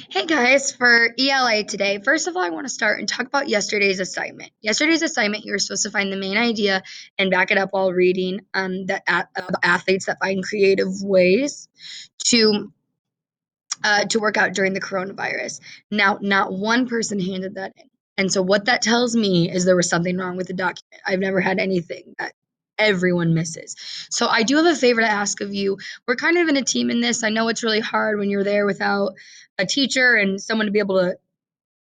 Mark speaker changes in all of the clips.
Speaker 1: Hey guys, for ELA today, first of all, I want to start and talk about yesterday's assignment. Yesterday's assignment, you were supposed to find the main idea and back it up while reading athletes that find creative ways to to work out during the coronavirus. Now, not one person handed that in. And so what that tells me is there was something wrong with the document. I've never had anything that everyone misses. So I do have a favor to ask of you. We're kind of in a team in this. I know it's really hard when you're there without a teacher and someone to be able to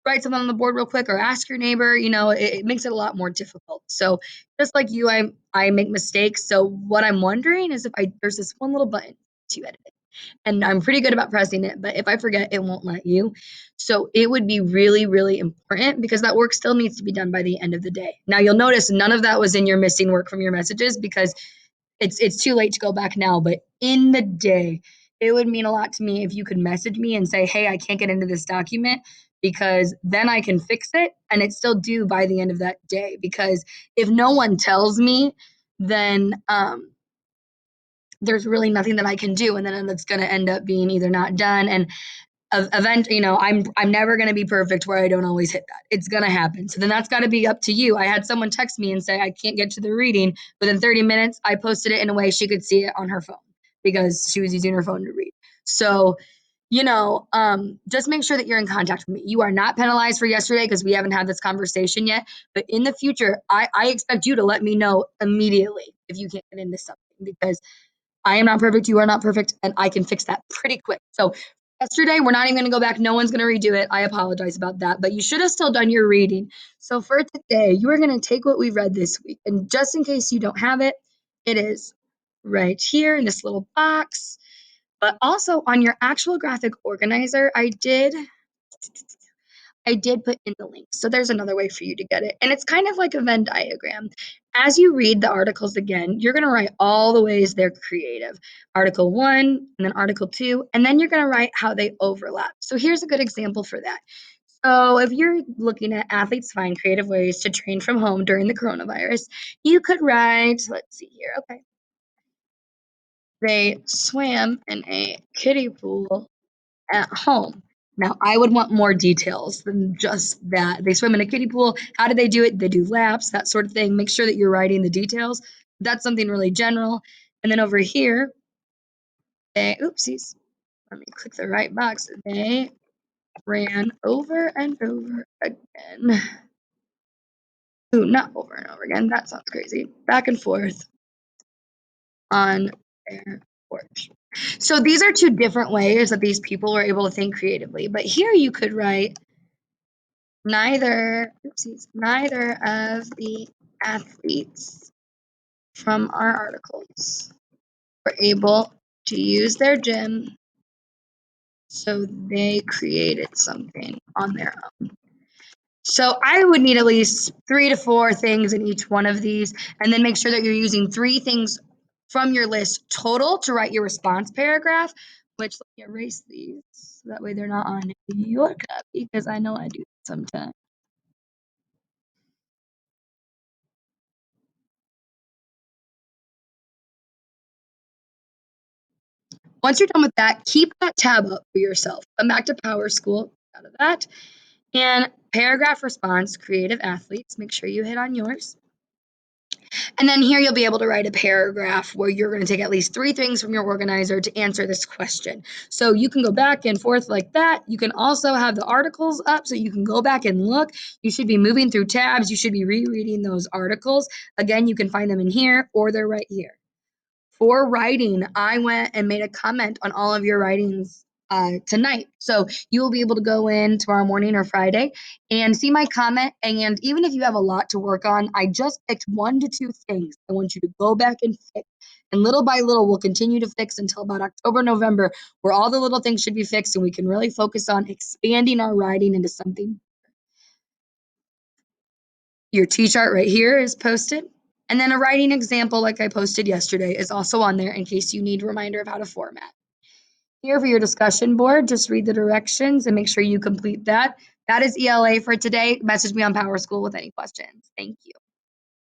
Speaker 1: write something on the board real quick or ask your neighbor, it makes it a lot more difficult. So just like you, I make mistakes. So what I'm wondering is if I there's this one little button to edit it and I'm pretty good about pressing it, but if I forget, it won't let you. So it would be really, really important because that work still needs to be done by the end of the day. Now you'll notice none of that was in your missing work from your messages because it's too late to go back now, but in the day, it would mean a lot to me if you could message me and say, "Hey, I can't get into this document," because then I can fix it and it's still due by the end of that day. Because if no one tells me, then there's really nothing that I can do, and then it's going to end up being either not done and event I'm never going to be perfect where I don't always hit that. It's going to happen. So then that's got to be up to you. I had someone text me and say I can't get to the reading. Within 30 minutes I posted it in a way she could see it on her phone because she was using her phone to read. So just make sure that you're in contact with me. You are not penalized for yesterday because we haven't had this conversation yet, but in the future I expect you to let me know immediately if you can't get into something because I am not perfect. You are not perfect. And I can fix that pretty quick. So yesterday, we're not even going to go back. No one's going to redo it. I apologize about that. But you should have still done your reading. So for today, you are going to take what we read this week. And just in case you don't have it, it is right here in this little box. But also on your actual graphic organizer, I did put in the link. So there's another way for you to get it. And it's kind of like a Venn diagram. As you read the articles again, you're going to write all the ways they're creative. Article 1, and then Article 2, and then you're going to write how they overlap. So here's a good example for that. So if you're looking at athletes find creative ways to train from home during the coronavirus, you could write, let's see here, okay. They swam in a kiddie pool at home. Now, I would want more details than just that. They swim in a kiddie pool. How do they do it? They do laps, that sort of thing. Make sure that you're writing the details. That's something really general. And then over here, oopsies, let me click the right box. They ran over and over again. Ooh, not over and over again. That sounds crazy. Back and forth on their porch. So these are two different ways that these people were able to think creatively. But here you could write neither of the athletes from our articles were able to use their gym, so they created something on their own. So I would need at least 3 to 4 things in each one of these, and then make sure that you're using 3 things from your list total to write your response paragraph, which let me erase these so that way they're not on your copy because I know I do sometimes. Once you're done with that, keep that tab up for yourself. Come back to Power School out of that. And paragraph response, creative athletes, make sure you hit on yours. And then here you'll be able to write a paragraph where you're going to take at least 3 things from your organizer to answer this question. So you can go back and forth like that. You can also have the articles up so you can go back and look. You should be moving through tabs. You should be rereading those articles. Again, you can find them in here or they're right here. For writing, I went and made a comment on all of your writings tonight. So you will be able to go in tomorrow morning or Friday and see my comment. And even if you have a lot to work on, I just picked 1 to 2 things I want you to go back and fix. And little by little, we'll continue to fix until about October, November, where all the little things should be fixed and we can really focus on expanding our writing into something. Your T-chart right here is posted. And then a writing example like I posted yesterday is also on there in case you need a reminder of how to format. Here for your discussion board, just read the directions and make sure you complete that. That is ELA for today. Message me on Power School with any questions. Thank you.